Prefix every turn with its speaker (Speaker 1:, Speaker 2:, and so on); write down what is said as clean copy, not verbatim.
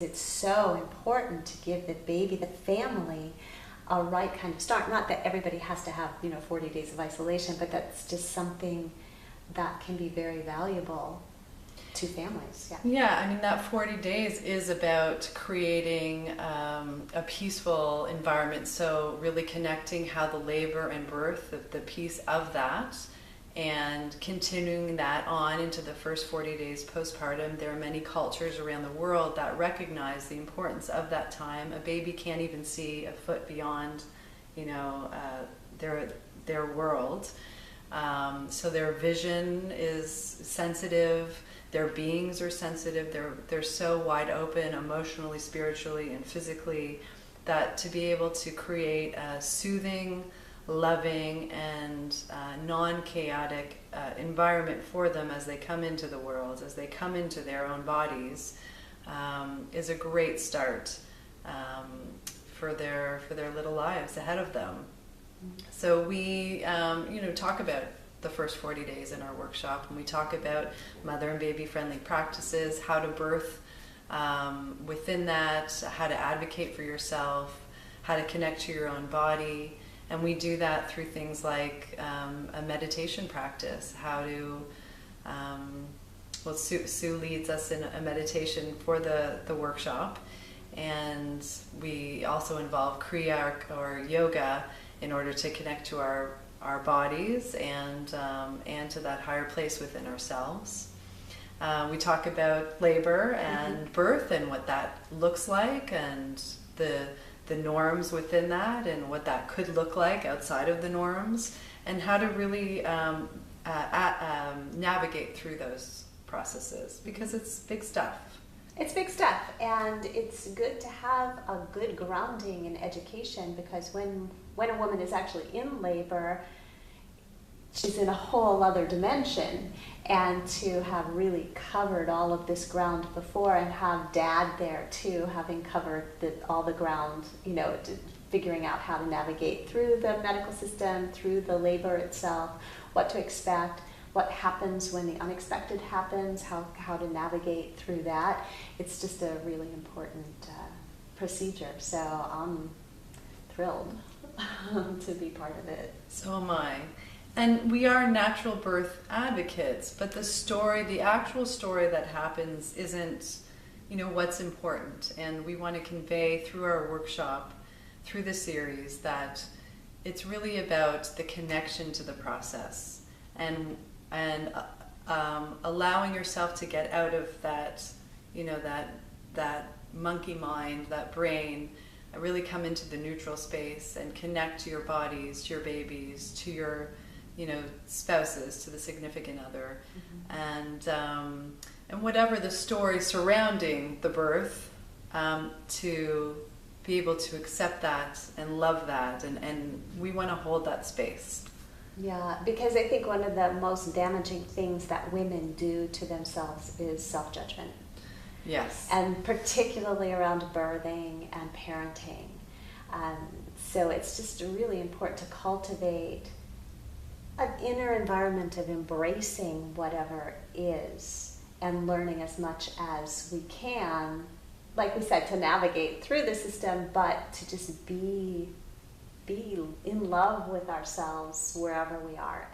Speaker 1: It's so important to give the baby, the family, a right kind of start. Not that everybody has to have, 40 days of isolation, but that's just something that can be very valuable to families. Yeah.
Speaker 2: Yeah, I mean, that 40 days is about creating a peaceful environment. So really connecting how the labor and birth, the piece of that, and continuing that on into the first 40 days postpartum. There are many cultures around the world that recognize the importance of that time. A baby can't even see a foot beyond, their world. So their vision is sensitive. Their beings are sensitive. They're so wide open emotionally, spiritually, and physically, that to be able to create a soothing, loving, and non-chaotic environment for them as they come into the world, as they come into their own bodies, is a great start for their little lives ahead of them. So we talk about the first 40 days in our workshop, and we talk about mother and baby friendly practices, how to birth within that, how to advocate for yourself, how to connect to your own body. And we do that through things like a meditation practice, how to, Sue leads us in a meditation for the workshop, and we also involve Kriya or yoga in order to connect to our bodies and to that higher place within ourselves. We talk about labor and birth and what that looks like, and the norms within that, and what that could look like outside of the norms, and how to really navigate through those processes, because it's big stuff.
Speaker 1: It's big stuff, and it's good to have a good grounding in education, because when a woman is actually in labor, she's in a whole other dimension, and to have really covered all of this ground before, and have dad there too, having covered all the ground, figuring out how to navigate through the medical system, through the labor itself, what to expect, what happens when the unexpected happens, how to navigate through that. It's just a really important procedure, so I'm thrilled to be part of it.
Speaker 2: So am I. And we are natural birth advocates, but the actual story that happens isn't, what's important. And we want to convey through our workshop, through the series, that it's really about the connection to the process, and allowing yourself to get out of that, that monkey mind, that brain, really come into the neutral space and connect to your bodies, to your babies, to your spouses, to the significant other, and whatever the story surrounding the birth, to be able to accept that and love that, and we want to hold that space.
Speaker 1: Yeah, because I think one of the most damaging things that women do to themselves is self-judgment.
Speaker 2: Yes.
Speaker 1: And particularly around birthing and parenting. So it's just really important to cultivate an inner environment of embracing whatever is, and learning as much as we can, like we said, to navigate through the system, but to just be in love with ourselves wherever we are.